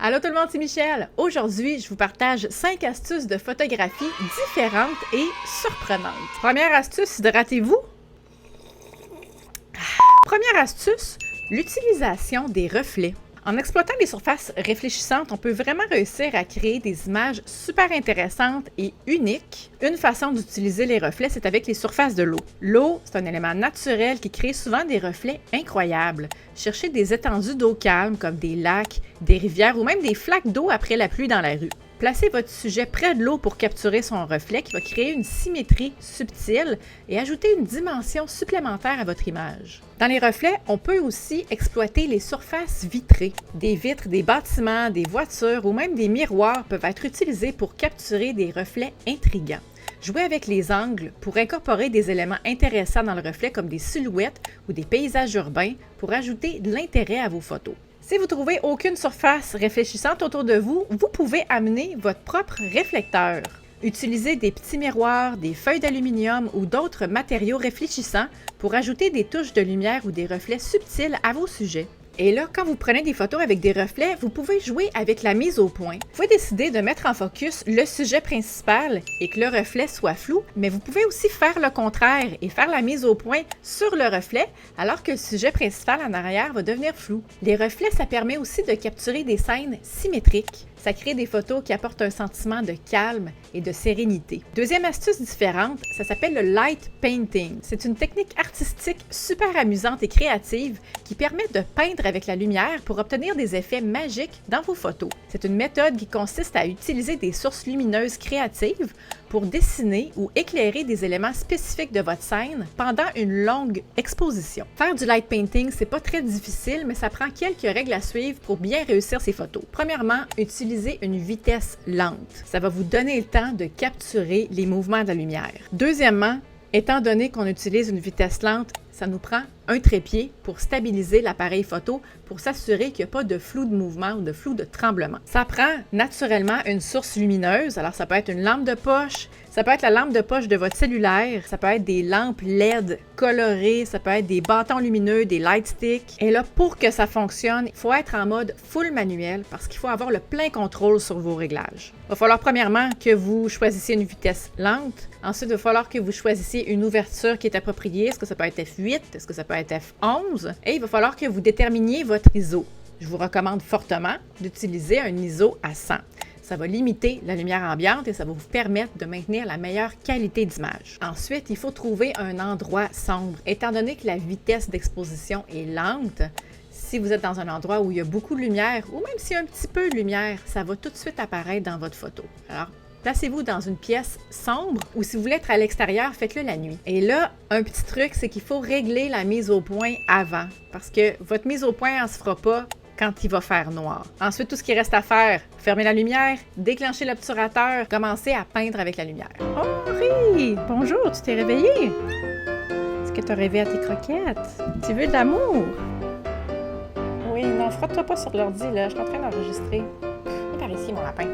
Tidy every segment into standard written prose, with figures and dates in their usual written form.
Allô tout le monde, c'est Michel. Aujourd'hui, je vous partage 5 astuces de photographie différentes et surprenantes. Première astuce, hydratez-vous. Première astuce, l'utilisation des reflets. En exploitant les surfaces réfléchissantes, on peut vraiment réussir à créer des images super intéressantes et uniques. Une façon d'utiliser les reflets, c'est avec les surfaces de l'eau. L'eau, c'est un élément naturel qui crée souvent des reflets incroyables. Cherchez des étendues d'eau calme comme des lacs, des rivières ou même des flaques d'eau après la pluie dans la rue. Placez votre sujet près de l'eau pour capturer son reflet qui va créer une symétrie subtile et ajouter une dimension supplémentaire à votre image. Dans les reflets, on peut aussi exploiter les surfaces vitrées. Des vitres, des bâtiments, des voitures ou même des miroirs peuvent être utilisés pour capturer des reflets intrigants. Jouez avec les angles pour incorporer des éléments intéressants dans le reflet comme des silhouettes ou des paysages urbains pour ajouter de l'intérêt à vos photos. Si vous ne trouvez aucune surface réfléchissante autour de vous, vous pouvez amener votre propre réflecteur. Utilisez des petits miroirs, des feuilles d'aluminium ou d'autres matériaux réfléchissants pour ajouter des touches de lumière ou des reflets subtils à vos sujets. Et là, quand vous prenez des photos avec des reflets, vous pouvez jouer avec la mise au point. Vous pouvez décider de mettre en focus le sujet principal et que le reflet soit flou, mais vous pouvez aussi faire le contraire et faire la mise au point sur le reflet, alors que le sujet principal en arrière va devenir flou. Les reflets, ça permet aussi de capturer des scènes symétriques. Ça crée des photos qui apportent un sentiment de calme et de sérénité. Deuxième astuce différente, ça s'appelle le light painting. C'est une technique artistique super amusante et créative qui permet de peindre avec la lumière pour obtenir des effets magiques dans vos photos. C'est une méthode qui consiste à utiliser des sources lumineuses créatives pour dessiner ou éclairer des éléments spécifiques de votre scène pendant une longue exposition. Faire du light painting, c'est pas très difficile, mais ça prend quelques règles à suivre pour bien réussir ces photos. Premièrement, utilisez une vitesse lente. Ça va vous donner le temps de capturer les mouvements de la lumière. Deuxièmement, étant donné qu'on utilise une vitesse lente, ça nous prend un trépied pour stabiliser l'appareil photo pour s'assurer qu'il n'y a pas de flou de mouvement ou de flou de tremblement. Ça prend naturellement une source lumineuse, alors ça peut être une lampe de poche, ça peut être la lampe de poche de votre cellulaire, ça peut être des lampes LED colorées, ça peut être des bâtons lumineux, des light sticks. Et là, pour que ça fonctionne, il faut être en mode full manuel parce qu'il faut avoir le plein contrôle sur vos réglages. Il va falloir premièrement que vous choisissiez une vitesse lente. Ensuite, il va falloir que vous choisissiez une ouverture qui est appropriée. Est-ce que ça peut être f8? Est-ce que ça peut être f11? Et il va falloir que vous déterminiez votre ISO. Je vous recommande fortement d'utiliser un ISO à 100. Ça va limiter la lumière ambiante et ça va vous permettre de maintenir la meilleure qualité d'image. Ensuite, il faut trouver un endroit sombre. Étant donné que la vitesse d'exposition est lente, si vous êtes dans un endroit où il y a beaucoup de lumière ou même s'il y a un petit peu de lumière, ça va tout de suite apparaître dans votre photo. Alors, placez-vous dans une pièce sombre ou si vous voulez être à l'extérieur, faites-le la nuit. Et là, un petit truc, c'est qu'il faut régler la mise au point avant parce que votre mise au point ne se fera pas quand il va faire noir. Ensuite, tout ce qui reste à faire, fermer la lumière, déclencher l'obturateur, commencer à peindre avec la lumière. Oh, Ri! Bonjour, tu t'es réveillé? Est-ce que tu as rêvé à tes croquettes? Tu veux de l'amour? Oui, non, frotte-toi pas sur l'ordi, là. Je suis en train d'enregistrer. Viens par ici, mon lapin.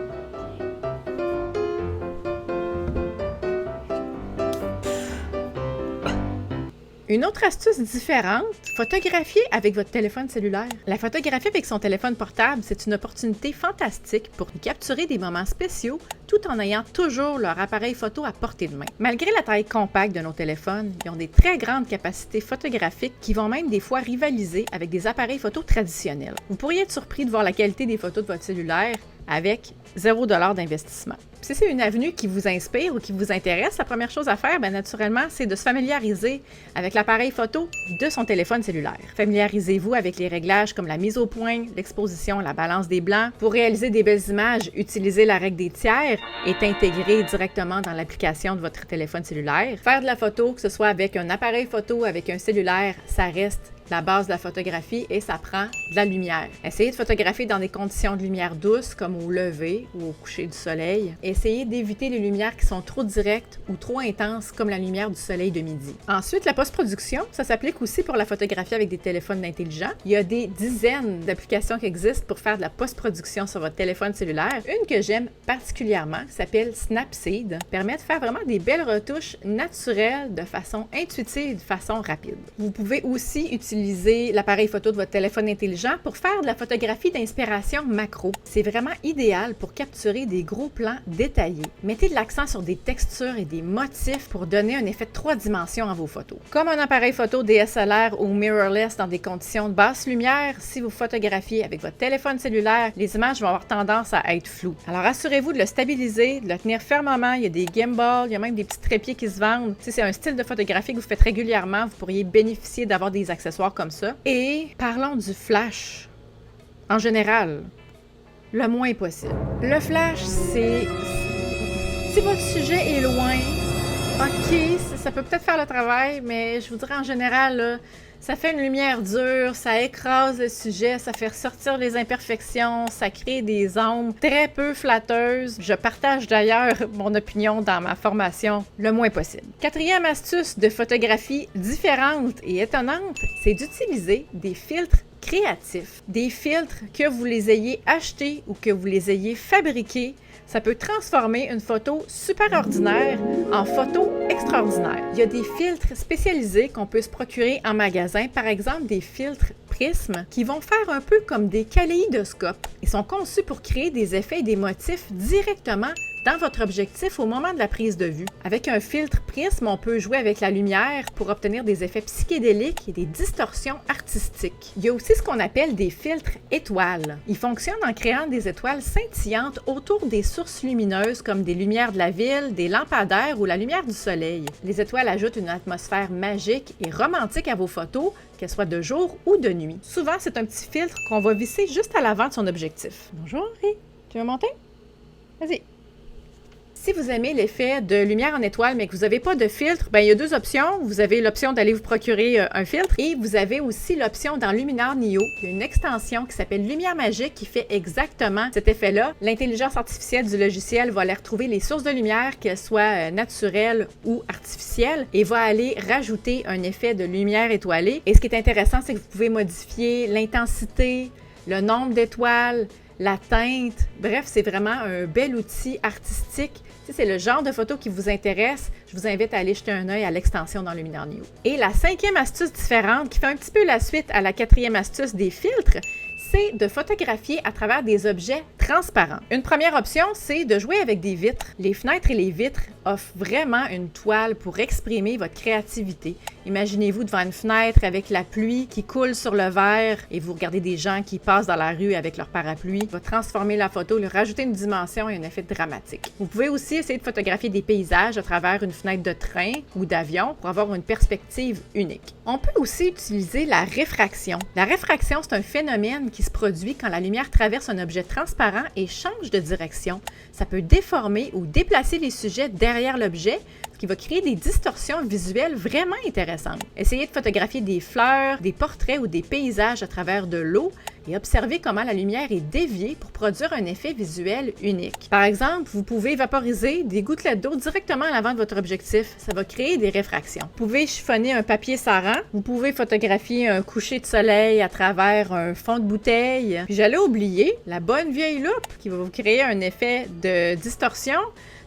Une autre astuce différente, photographier avec votre téléphone cellulaire. La photographie avec son téléphone portable, c'est une opportunité fantastique pour capturer des moments spéciaux tout en ayant toujours leur appareil photo à portée de main. Malgré la taille compacte de nos téléphones, ils ont des très grandes capacités photographiques qui vont même des fois rivaliser avec des appareils photo traditionnels. Vous pourriez être surpris de voir la qualité des photos de votre cellulaire avec 0 $ d'investissement. Si c'est une avenue qui vous inspire ou qui vous intéresse, la première chose à faire, naturellement, c'est de se familiariser avec l'appareil photo de son téléphone cellulaire. Familiarisez-vous avec les réglages comme la mise au point, l'exposition, la balance des blancs. Pour réaliser des belles images, utilisez la règle des tiers est intégrée directement dans l'application de votre téléphone cellulaire. Faire de la photo, que ce soit avec un appareil photo, avec un cellulaire, ça reste la base de la photographie et ça prend de la lumière. Essayez de photographier dans des conditions de lumière douce comme au lever ou au coucher du soleil. Essayez d'éviter les lumières qui sont trop directes ou trop intenses comme la lumière du soleil de midi. Ensuite, la post-production, ça s'applique aussi pour la photographie avec des téléphones intelligents. Il y a des dizaines d'applications qui existent pour faire de la post-production sur votre téléphone cellulaire. Une que j'aime particulièrement, qui s'appelle Snapseed, permet de faire vraiment des belles retouches naturelles de façon intuitive, de façon rapide. Vous pouvez aussi utiliser utiliser l'appareil photo de votre téléphone intelligent pour faire de la photographie d'inspiration macro. C'est vraiment idéal pour capturer des gros plans détaillés. Mettez de l'accent sur des textures et des motifs pour donner un effet de 3 dimensions à vos photos. Comme un appareil photo DSLR ou mirrorless dans des conditions de basse lumière, si vous photographiez avec votre téléphone cellulaire, les images vont avoir tendance à être floues. Alors assurez-vous de le stabiliser, de le tenir fermement. Il y a des gimbals, il y a même des petits trépieds qui se vendent. Si c'est un style de photographie que vous faites régulièrement, vous pourriez bénéficier d'avoir des accessoires comme ça. Et parlons du flash. En général, le moins possible. Le flash, c'est... Si votre sujet est loin, ok, ça peut peut-être faire le travail, mais je vous dirais en général, là, ça fait une lumière dure, ça écrase le sujet, ça fait ressortir les imperfections, ça crée des ombres très peu flatteuses. Je partage d'ailleurs mon opinion dans ma formation le moins possible. Quatrième astuce de photographie différente et étonnante, c'est d'utiliser des filtres créatifs. Des filtres, que vous les ayez achetés ou que vous les ayez fabriqués, ça peut transformer une photo super ordinaire en photo extraordinaire. Il y a des filtres spécialisés qu'on peut se procurer en magasin, par exemple des filtres prisme qui vont faire un peu comme des kaléidoscopes. Ils sont conçus pour créer des effets et des motifs directement dans votre objectif au moment de la prise de vue. Avec un filtre prisme, on peut jouer avec la lumière pour obtenir des effets psychédéliques et des distorsions artistiques. Il y a aussi ce qu'on appelle des filtres étoiles. Ils fonctionnent en créant des étoiles scintillantes autour des sources lumineuses comme des lumières de la ville, des lampadaires ou la lumière du soleil. Les étoiles ajoutent une atmosphère magique et romantique à vos photos, qu'elles soient de jour ou de nuit. Souvent, c'est un petit filtre qu'on va visser juste à l'avant de son objectif. Bonjour, Henri. Tu veux monter? Vas-y. Si vous aimez l'effet de lumière en étoile, mais que vous n'avez pas de filtre, ben, il y a deux options. Vous avez l'option d'aller vous procurer un filtre et vous avez aussi l'option dans Luminar Neo. Il y a une extension qui s'appelle Lumière Magique qui fait exactement cet effet-là. L'intelligence artificielle du logiciel va aller retrouver les sources de lumière, qu'elles soient naturelles ou artificielles, et va aller rajouter un effet de lumière étoilée. Et ce qui est intéressant, c'est que vous pouvez modifier l'intensité, le nombre d'étoiles, la teinte. Bref, c'est vraiment un bel outil artistique. Si c'est le genre de photo qui vous intéresse, je vous invite à aller jeter un œil à l'extension dans Luminar Neo. Et la cinquième astuce différente, qui fait un petit peu la suite à la quatrième astuce des filtres, c'est de photographier à travers des objets transparents. Une première option, c'est de jouer avec des vitres. Les fenêtres et les vitres offrent vraiment une toile pour exprimer votre créativité. Imaginez-vous devant une fenêtre avec la pluie qui coule sur le verre et vous regardez des gens qui passent dans la rue avec leur parapluie. Va transformer la photo, lui rajouter une dimension et un effet dramatique. Vous pouvez aussi essayer de photographier des paysages à travers une fenêtre de train ou d'avion pour avoir une perspective unique. On peut aussi utiliser la réfraction. La réfraction, c'est un phénomène qui se produit quand la lumière traverse un objet transparent et change de direction. Ça peut déformer ou déplacer les sujets derrière l'objet, ce qui va créer des distorsions visuelles vraiment intéressantes. Essayez de photographier des fleurs, des portraits ou des paysages à travers de l'eau et observez comment la lumière est déviée pour produire un effet visuel unique. Par exemple, vous pouvez vaporiser des gouttelettes d'eau directement à l'avant de votre objectif. Ça va créer des réfractions. Vous pouvez chiffonner un papier saran. Vous pouvez photographier un coucher de soleil à travers un fond de bouteille. Puis j'allais oublier la bonne vieille loupe qui va vous créer un effet de distorsion.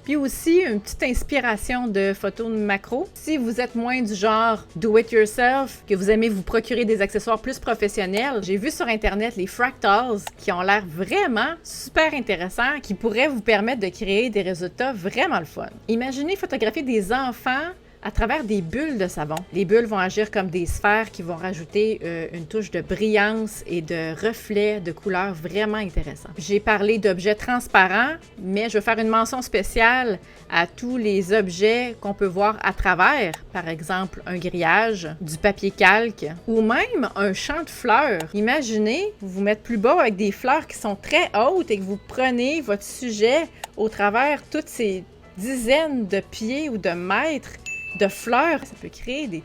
Puis aussi, une petite inspiration de photos de macro. Si vous êtes moins du genre do-it-yourself, que vous aimez vous procurer des accessoires plus professionnels, j'ai vu sur Internet les fractals qui ont l'air vraiment super intéressants, qui pourraient vous permettre de créer des résultats vraiment le fun. Imaginez photographier des enfants à travers des bulles de savon. Les bulles vont agir comme des sphères qui vont rajouter une touche de brillance et de reflets de couleurs vraiment intéressants. J'ai parlé d'objets transparents, mais je vais faire une mention spéciale à tous les objets qu'on peut voir à travers, par exemple un grillage, du papier calque ou même un champ de fleurs. Imaginez, vous vous mettez plus bas avec des fleurs qui sont très hautes et que vous prenez votre sujet au travers toutes ces dizaines de pieds ou de mètres de fleurs, ça peut créer des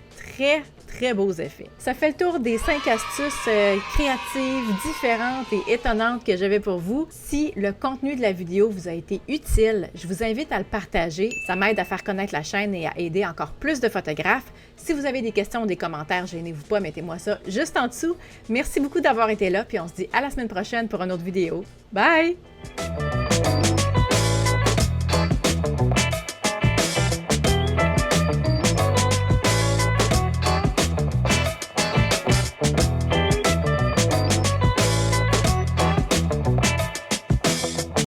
très beaux effets. Ça fait le tour des 5 astuces créatives, différentes et étonnantes que j'avais pour vous. Si le contenu de la vidéo vous a été utile, je vous invite à le partager. Ça m'aide à faire connaître la chaîne et à aider encore plus de photographes. Si vous avez des questions ou des commentaires, gênez-vous pas, mettez-moi ça juste en dessous. Merci beaucoup d'avoir été là, puis on se dit à la semaine prochaine pour une autre vidéo. Bye!